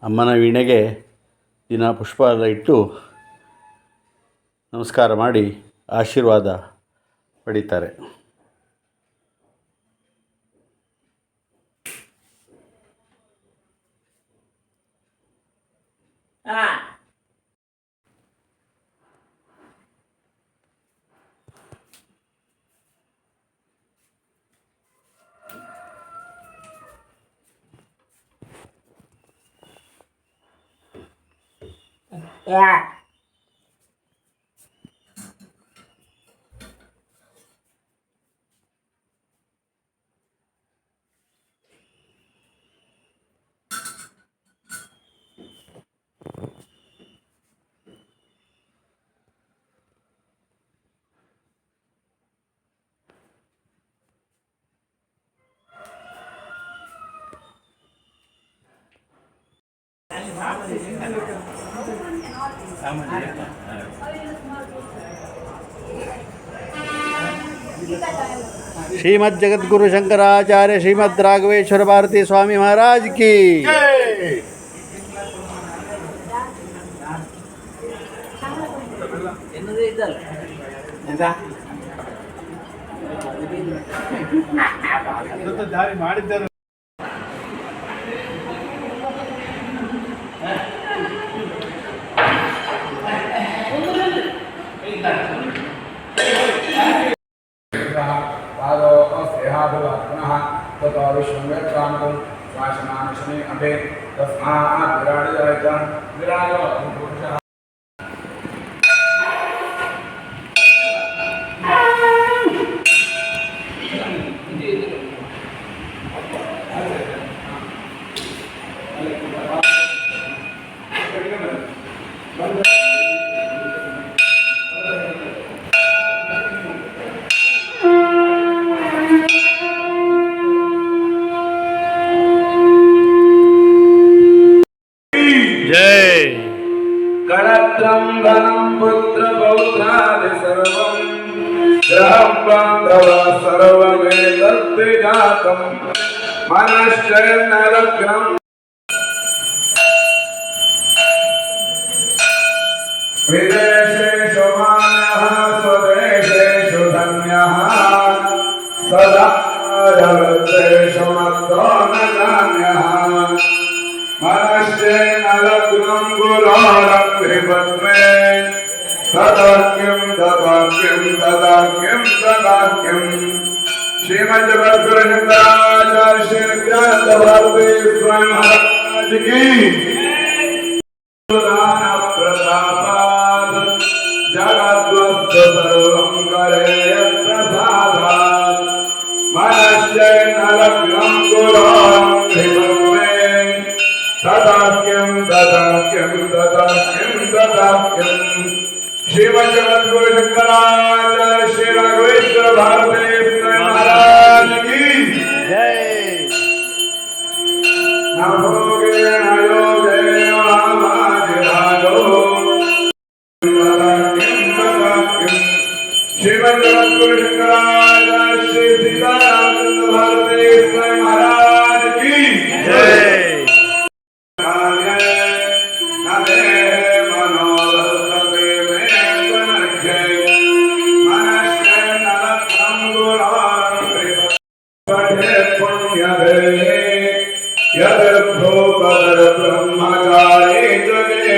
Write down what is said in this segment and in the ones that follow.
ಅಮ್ಮನ ವೀಣೆಗೆ ದಿನ ಪುಷ್ಪ ಎಲ್ಲ ಇಟ್ಟು ನಮಸ್ಕಾರ ಮಾಡಿ ಆಶೀರ್ವಾದ ಪಡೀತಾರೆ. ಶ್ರೀಮದ್ ಜಗದ್ಗುರು ಶಂಕರಾಚಾರ್ಯ ಶ್ರೀಮದ್ ರಾಘವೇಶ್ವರ ಭಾರತಿ ಸ್ವಾಮಿ ಮಹಾರಾಜ್ ಕಿ ಮಾಡಿದ್ದಾರೆ. पुनः ततो विश्वमेत्रामकं शासनाशने अभे तस्मात् विराजयतं विराजो पुरुषः कणत्रं धनं पुत्र पौत्रादि सर्वं ग्रहं बान्धव सर्वमेतद् जातं मनश्चैर्नरग्नं विदेशेषु मानः स्वदेशेषु धन्यः सदा जगत्तेषु मत्तो न जान्यः मनश्चैर्नरग्नं गुरोरग्निपद्मे तदाख्यं तदाख्यं तदाख्यं तदाख्यं श्रीमज्जगद्गुरु शंकराचार्य श्री नित्यानंद भारती स्वामी महाराज की दान प्रतापात् जगद्वस्तु सर्वं करेयत् प्रसादात् मनश्चैर्नरग्नं गुरोरग्निपद्मे तदाख्यं तदाख्यं तदाख्यं तदाख्यं श्रीमद् जगद्गुरु शंकराचार्य श्री राघवेश्वर भारती स्वामी महाराज की जय। नमो योगेन योगेन महाराजो तदाख्यं तदाख्यं श्रीमद् जगद्गुरु शंकराचार्य श्री सीतारामचंद्र भारती स्वामी महाराज की जय। ब्रह्मचारी जगे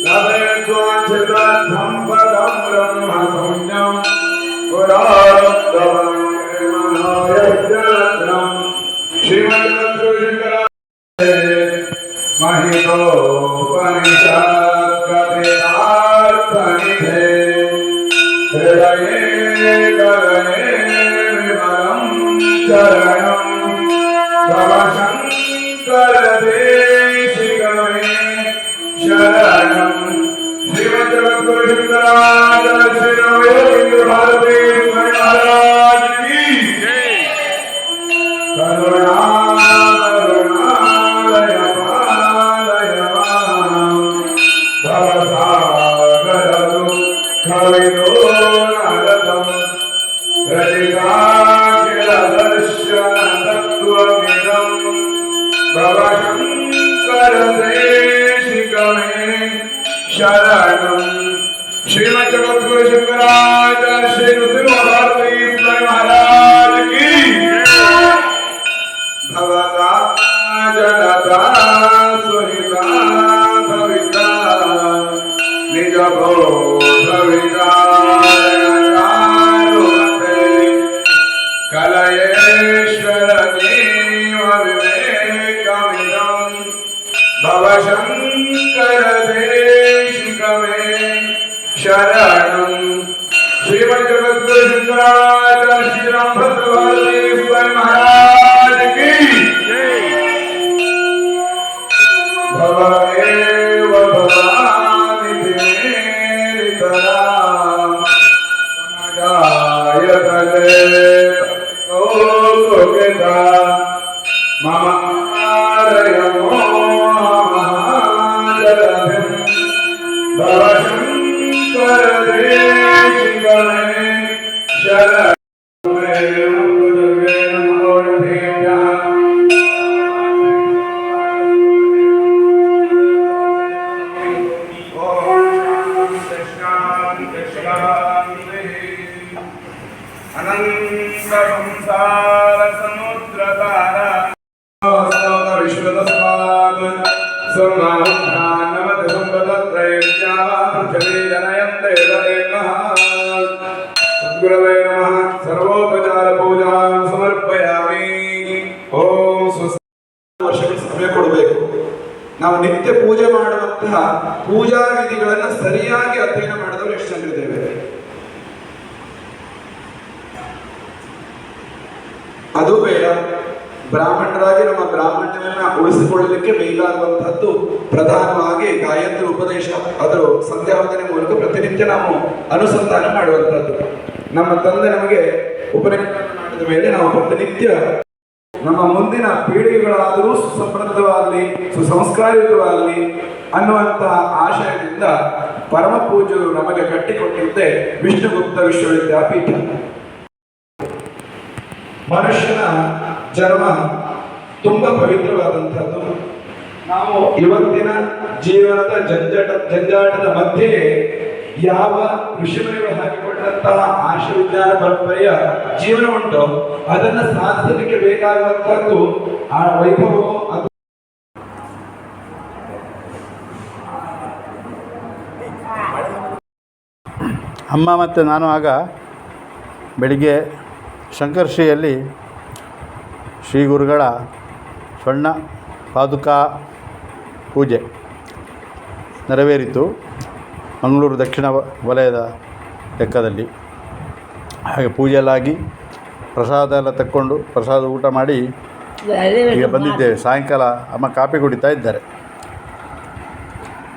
लभेत्वाञ्छितद्धं पदं ब्रह्म शून्यं पुरारब्धं मनोयज्ञरत्नं श्रीमद्गुरुशङ्कराचार्य महितोपनिषत्कथितार्थनिधे हृदये गगने विमलं चरणं तव शंकरदेशिकमे शरणं श्रीमद् जगद्गुरु शंकराचार्य श्री राघवेश्वर भारती स्वामी महाराज की जय। करुणालय पालय मां भवसागर दुःखविदोनरतं रजिताखिलदर्शन तत्त्वमिदं भवशङ्कर परमेश्वरमेव विवेकमिदं भवशङ्करदेशिकमे शरणं श्रीमद्जगद्गुरु शंकराचार्य श्री रामभद्र भारती स्वामी महाराज की भवएव भवानिति मेरितरा समाजायतले कौतुकिता मम आरयमो महाजलधिं भवशङ्करदेशिकमे शरणं गुरवे नमः सर्वोपचार पूजां समर्पयामि ओम ವರ್ಷಕ್ಕೆ ಸಮಯ ಕೊಡಬೇಕು. ನಾವು ನಿತ್ಯ ಪೂಜೆ ಮಾಡುವಂತಹ ಪೂಜಾ ವಿಧಿಗಳನ್ನು ಸರಿಯಾಗಿ ಅಧ್ಯಯನ ಮಾಡಿದವರು ಎಷ್ಟು ಜನರಿದ್ದೇವೆ? ಅದು ಬೇಡ, ಬ್ರಾಹ್ಮಣರಾಗಿ ನಮ್ಮ ಬ್ರಾಹ್ಮಣ್ಯವನ್ನ ಉಳಿಸಿಕೊಳ್ಳಲಿಕ್ಕೆ ಬೇಕಾಗುವಂತಹದ್ದು ಪ್ರಧಾನವಾಗಿ ಗಾಯತ್ರಿ ಉಪದೇಶ, ಅದರ ಸಂಧ್ಯಾವಂದನೆ ಮೂಲಕ ಪ್ರತಿನಿತ್ಯ ನಾವು ಅನುಸಂಧಾನ ಮಾಡುವಂತಹದ್ದು. ನಮ್ಮ ತಂದೆ ನಮಗೆ ಉಪದೇಶ ಮಾಡಿದ ಮೇಲೆ ನಾವು ಪ್ರತಿನಿತ್ಯ ನಮ್ಮ ಮುಂದಿನ ಪೀಳಿಗೆಗಳಾದರೂ ಸುಸಮೃದ್ಧವಾಗಲಿ ಸುಸಂಸ್ಕಾರಯುತವಾಗಲಿ ಅನ್ನುವಂತಹ ಆಶಯದಿಂದ ಪರಮ ಪೂಜ್ಯರು ನಮಗೆ ಕಟ್ಟಿಕೊಟ್ಟಿದ್ದೆ ವಿಷ್ಣುಗುಪ್ತ ವಿಶ್ವವಿದ್ಯಾಪೀಠ. ಮನುಷ್ಯನ ಜನ್ಮ ತುಂಬಾ ಪವಿತ್ರವಾದಂಥದ್ದು. ನಾವು ಇವತ್ತಿನ ಜೀವನದ ಜಂಜಾಟದ ಮಧ್ಯೆ ಯಾವ ಋಷಿಮುನಿಗಳು ಹಾಕಿಕೊಂಡಂತಹ ಆಶುವಿಜ್ಞಾನ ಪರಂಪರೆಯ ಜೀವನ ಉಂಟು, ಅದನ್ನು ಸಾಧಿಸಲಿಕ್ಕೆ ಬೇಕಾಗುವಂತಹದ್ದು ಆ ವೈಭವವು. ಅಮ್ಮ ಮತ್ತು ನಾನು ಆಗ ಬೆಳಿಗ್ಗೆ ಶಂಕರ್ಶ್ರೀಯಲ್ಲಿ ಶ್ರೀ ಗುರುಗಳ ಸ್ವರ್ಣ ಪಾದುಕಾ ಪೂಜೆ ನೆರವೇರಿತು, ಮಂಗಳೂರು ದಕ್ಷಿಣ ವಲಯದ ಲೆಕ್ಕದಲ್ಲಿ. ಹಾಗೆ ಪೂಜೆಯಲ್ಲಾಗಿ ಪ್ರಸಾದ ಎಲ್ಲ ತಕ್ಕೊಂಡು ಪ್ರಸಾದ ಊಟ ಮಾಡಿ ಈಗ ಬಂದಿದ್ದೇವೆ. ಸಾಯಂಕಾಲ ಅಮ್ಮ ಕಾಫಿ ಕುಡಿತಾ ಇದ್ದಾರೆ.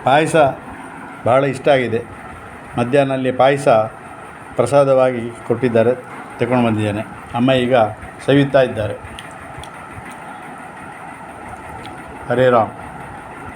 ಪಾಯಸ ಭಾಳ ಇಷ್ಟ ಆಗಿದೆ. ಮಧ್ಯಾಹ್ನಲ್ಲಿ ಪಾಯಸ ಪ್ರಸಾದವಾಗಿ ಕೊಟ್ಟಿದ್ದಾರೆ, ತಗೊಂಡು ಬಂದಿದ್ದೇನೆ. ಅಮ್ಮ ಈಗ ಸವಿತಾ ಇದ್ದಾರೆ. ಹರೇ ರಾಮ್.